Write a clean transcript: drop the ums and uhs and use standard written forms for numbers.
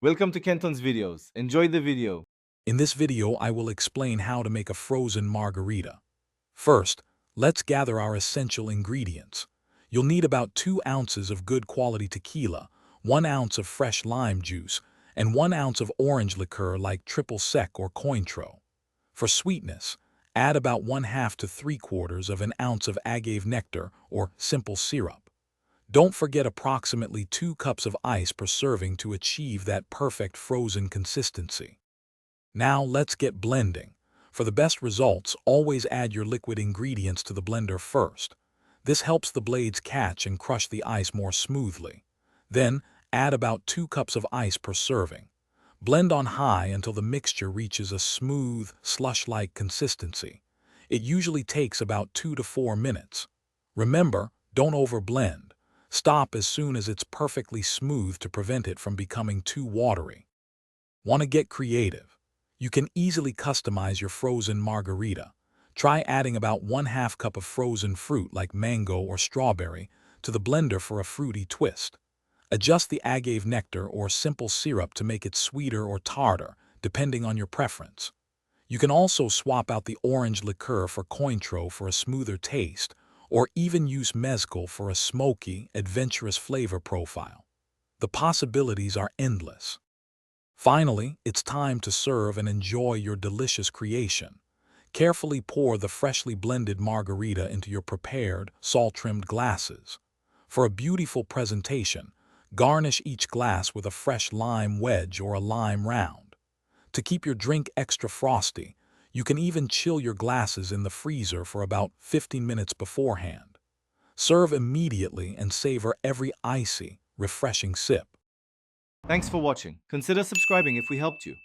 Welcome to Kenton's videos. Enjoy the video. In this video, I will explain how to make a frozen margarita. First, let's gather our essential ingredients. You'll need about 2 ounces of good quality tequila, 1 ounce of fresh lime juice, and 1 ounce of orange liqueur like triple sec or cointreau. For sweetness, add about 1/2 to 3/4 of an ounce of agave nectar or simple syrup. Don't forget approximately 2 cups of ice per serving to achieve that perfect frozen consistency. Now let's get blending. For the best results, always add your liquid ingredients to the blender first. This helps the blades catch and crush the ice more smoothly. Then, add about 2 cups of ice per serving. Blend on high until the mixture reaches a smooth, slush-like consistency. It usually takes about 2 to 4 minutes. Remember, don't overblend. Stop as soon as it's perfectly smooth to prevent it from becoming too watery. Want to get creative? You can easily customize your frozen margarita. Try adding about 1/2 cup of frozen fruit like mango or strawberry to the blender for a fruity twist. Adjust the agave nectar or simple syrup to make it sweeter or tartar, depending on your preference. You can also swap out the orange liqueur for cointreau for a smoother taste, or even use mezcal for a smoky, adventurous flavor profile. The possibilities are endless. Finally, it's time to serve and enjoy your delicious creation. Carefully pour the freshly blended margarita into your prepared, salt-trimmed glasses. For a beautiful presentation, garnish each glass with a fresh lime wedge or a lime round. To keep your drink extra frosty, you can even chill your glasses in the freezer for about 15 minutes beforehand. Serve immediately and savor every icy, refreshing sip. Thanks for watching. Consider subscribing if we helped you.